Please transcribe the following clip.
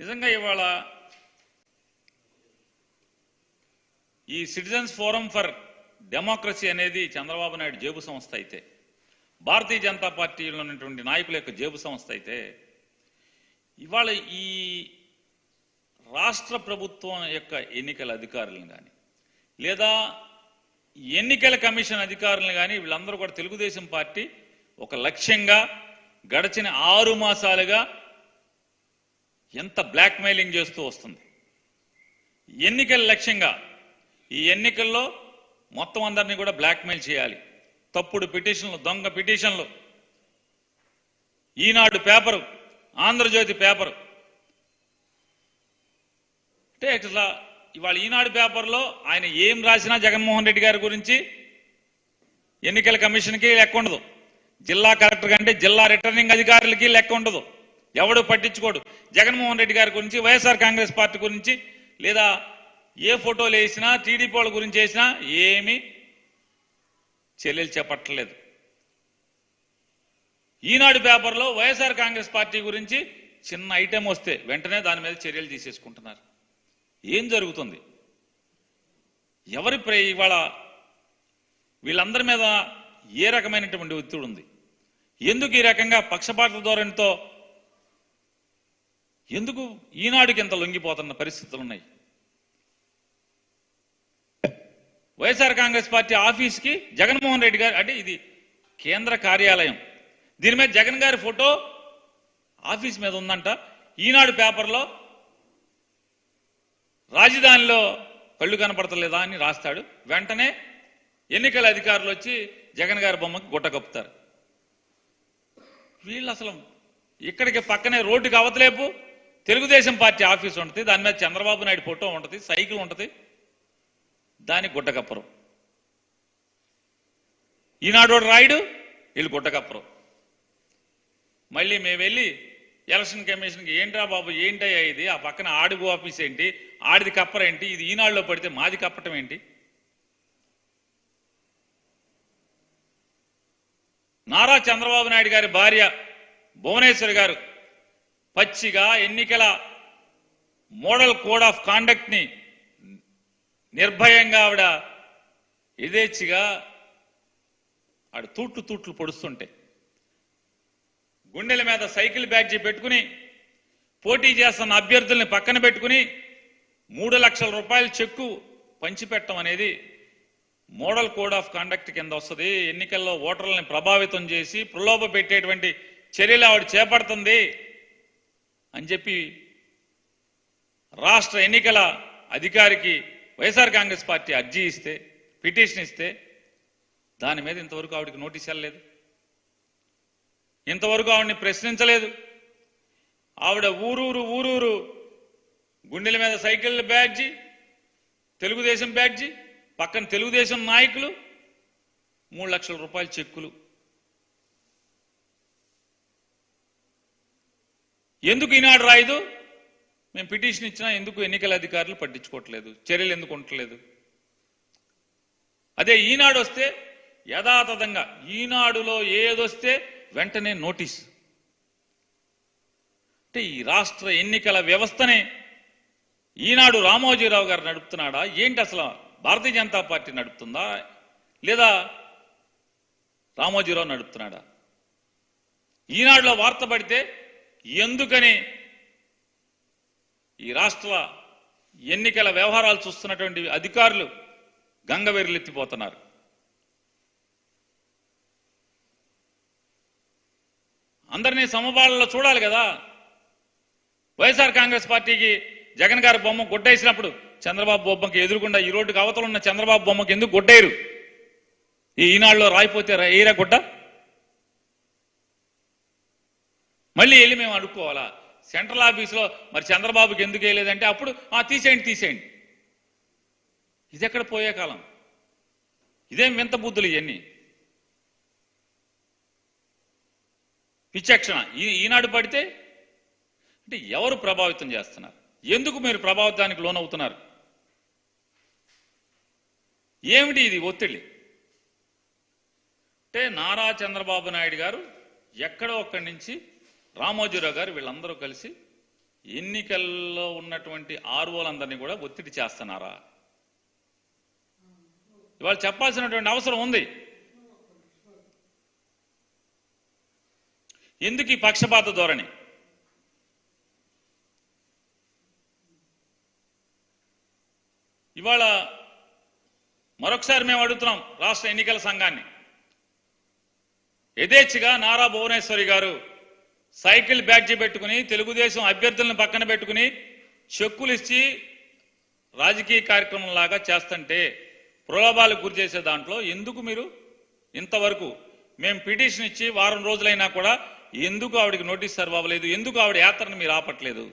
నిజంగా ఇవాళ ఈ సిటిజన్స్ ఫోరం ఫర్ డెమోక్రసీ అనేది చంద్రబాబు నాయుడు జేబు సంస్థ అయితే, భారతీయ జనతా పార్టీలో ఉన్నటువంటి నాయకుల యొక్క జేబు సంస్థ అయితే, ఇవాళ ఈ రాష్ట్ర ప్రభుత్వం యొక్క ఎన్నికల అధికారులను కానీ లేదా ఎన్నికల కమిషన్ అధికారులను కానీ వీళ్ళందరూ కూడా తెలుగుదేశం పార్టీ ఒక లక్ష్యంగా గడిచిన 6 మాసాలుగా ఎంత బ్లాక్మెయిలింగ్ చేస్తూ వస్తుంది. ఎన్నికల లక్ష్యంగా ఈ ఎన్నికల్లో మొత్తం అందరినీ కూడా బ్లాక్మెయిల్ చేయాలి. తప్పుడు పిటిషన్లు, దొంగ పిటిషన్లు, ఈనాడు పేపరు, ఆంధ్రజ్యోతి పేపరు, అంటే ఇట్లా ఇవాళ ఈనాడు పేపర్లో ఆయన ఏం రాసినా జగన్మోహన్ రెడ్డి గారి గురించి ఎన్నికల కమిషన్కి లెక్క ఉండదు, జిల్లా కలెక్టర్ కంటే జిల్లా రిటర్నింగ్ అధికారులకి లెక్క ఉండదు, ఎవడు పట్టించుకోడు. జగన్మోహన్ రెడ్డి గారి గురించి, వైఎస్ఆర్ కాంగ్రెస్ పార్టీ గురించి, లేదా ఏ ఫోటోలు వేసినా టీడీపీ వాళ్ళ గురించి వేసినా ఏమీ చర్యలు చేపట్టలేదు. ఈనాడు పేపర్లో వైఎస్ఆర్ కాంగ్రెస్ పార్టీ గురించి చిన్న ఐటెం వస్తే వెంటనే దాని మీద చర్యలు తీసేసుకుంటున్నారు. ఏం జరుగుతుంది? ఎవరి ఇవాళ వీళ్ళందరి మీద ఏ రకమైనటువంటి ఒత్తిడి ఉంది? ఎందుకు ఈ రకంగా పక్షపాత ధోరణితో ఎందుకు ఈనాడుకి ఎంత లొంగిపోతున్న పరిస్థితులు ఉన్నాయి? వైఎస్ఆర్ కాంగ్రెస్ పార్టీ ఆఫీస్కి జగన్మోహన్ రెడ్డి గారు, అంటే ఇది కేంద్ర కార్యాలయం, దీని మీద జగన్ గారి ఫోటో ఆఫీస్ మీద ఉందంట. ఈనాడు పేపర్లో రాజధానిలో కళ్ళు కనపడతలేదా అని రాస్తాడు. వెంటనే ఎన్నికల అధికారులు వచ్చి జగన్ గారి బొమ్మకి గుట్ట కప్పుతారు. వీళ్ళు అసలు ఇక్కడికి పక్కనే రోడ్డుకి అవతలేపు తెలుగుదేశం పార్టీ ఆఫీస్ ఉంటుంది, దాని మీద చంద్రబాబు నాయుడు ఫోటో ఉంటుంది, సైకిల్ ఉంటుంది, దానికి గుట్ట కప్పరు. ఈనాడు రాయుడు, వీళ్ళు గుట్ట కప్పరు. మళ్ళీ మేము వెళ్ళి ఎలక్షన్ కమిషన్కి ఏంట్రా బాబు, ఏంటయ్యా ఇది, ఆ పక్కన ఆడుగు ఆఫీస్ ఏంటి, ఆడిది కప్పరేంటి, ఇది ఈనాడులో పడితే మాది కప్పటం ఏంటి? నారా చంద్రబాబు నాయుడు గారి భార్య భువనేశ్వర్ గారు పచ్చిగా ఎన్నికల మోడల్ కోడ్ ఆఫ్ కాండక్ట్ ని నిర్భయంగా ఆవిడ యథేచ్ఛగా ఆవిడ తూట్లు పొడుస్తుంటే గుండెల మీద సైకిల్ బ్యాడ్జీ పెట్టుకుని పోటీ చేస్తున్న అభ్యర్థుల్ని పక్కన పెట్టుకుని 3 లక్షల రూపాయల చెక్కు పంచిపెట్టడం అనేది మోడల్ కోడ్ ఆఫ్ కాండక్ట్ కింద వస్తుంది. ఎన్నికల్లో ఓటర్లని ప్రభావితం చేసి ప్రలోభ పెట్టేటువంటి చర్యలు ఆవిడ చేపడుతుంది అని చెప్పి రాష్ట్ర ఎన్నికల అధికారికి వైఎస్ఆర్ కాంగ్రెస్ పార్టీ అర్జీ ఇస్తే, పిటిషన్ ఇస్తే, దాని మీద ఇంతవరకు ఆవిడకి నోటీస్ వెళ్ళలేదు, ఇంతవరకు ఆవిడని ప్రశ్నించలేదు. ఆవిడ ఊరూరు గుండెల మీద సైకిల్ బ్యాడ్జీ, తెలుగుదేశం బ్యాడ్జీ, పక్కన తెలుగుదేశం నాయకులు, 3 లక్షల రూపాయల చెక్కులు. ఎందుకు ఈనాడు రాయదు? మేము పిటిషన్ ఇచ్చినా ఎందుకు ఎన్నికల అధికారులు పట్టించుకోవట్లేదు, చర్యలు ఎందుకు ఉండట్లేదు? అదే ఈనాడు వస్తే యథాతథంగా, ఈనాడులో ఏదొస్తే వెంటనే నోటీస్. అంటే ఈ రాష్ట్ర ఎన్నికల వ్యవస్థనే ఈనాడు రామోజీరావు గారు నడుపుతున్నాడా ఏంటి? అసలు భారతీయ జనతా పార్టీ నడుపుతుందా లేదా రామోజీరావు నడుపుతున్నాడా? ఈనాడులో వార్త పడితే ఎందుకని ఈ రాష్ట్ర ఎన్నికల వ్యవహారాలు చూస్తున్నటువంటి అధికారులు గంగవెర్రెత్తిపోతున్నారు. అందరినీ సమపాలలో చూడాలి కదా. వైఎస్ఆర్ కాంగ్రెస్ పార్టీకి జగన్ గారి బొమ్మ గుడ్డేసినప్పుడు చంద్రబాబు బొమ్మకి ఎదురుకుండా ఈ రోడ్డుకి అవతల ఉన్న చంద్రబాబు బొమ్మకి ఎందుకు గుడ్డేరు? ఈ ఈనాడులో రాయిపోతే ఏరా గుడ్డ? మళ్ళీ వెళ్ళి మేము అడుక్కోవాలా? సెంట్రల్ ఆఫీసులో మరి చంద్రబాబుకి ఎందుకు వేయలేదంటే అప్పుడు తీసేయండి. ఇది ఎక్కడ పోయే కాలం? ఇదేం వింత బుద్ధులు ఇవన్నీ? విచక్షణ ఈనాడు పడితే అంటే ఎవరు ప్రభావితం చేస్తున్నారు? ఎందుకు మీరు ప్రభావితానికి లోనవుతున్నారు? ఏమిటి ఇది ఒత్తిడి? అంటే నారా చంద్రబాబు నాయుడు గారు ఎక్కడో ఒక్కడి నుంచి రామోజీరావు గారు వీళ్ళందరూ కలిసి ఎన్నికల్లో ఉన్నటువంటి ఆర్ఓలందరినీ కూడా ఒత్తిడి చేస్తున్నారా? ఇవాళ చెప్పాల్సినటువంటి అవసరం ఉంది. ఎందుకు ఈ పక్షపాత ధోరణి? ఇవాళ మరొకసారి మేము అడుగుతున్నాం రాష్ట్ర ఎన్నికల సంఘాన్ని. యథేచ్ఛగా నారా భువనేశ్వరి గారు సైకిల్ బ్యాడ్జీ పెట్టుకుని తెలుగుదేశం అభ్యర్థులను పక్కన పెట్టుకుని చెక్కులు ఇచ్చి రాజకీయ కార్యక్రమం లాగా చేస్తుంటే ప్రలోభాలకు గురి చేసే దాంట్లో ఎందుకు మీరు ఇంతవరకు మేము పిటిషన్ ఇచ్చి వారం రోజులైనా కూడా ఎందుకు ఆవిడకి నోటీస్ సర్వ్ అవ్వలేదు? ఎందుకు ఆవిడ యాత్రను మీరు ఆపట్లేదు?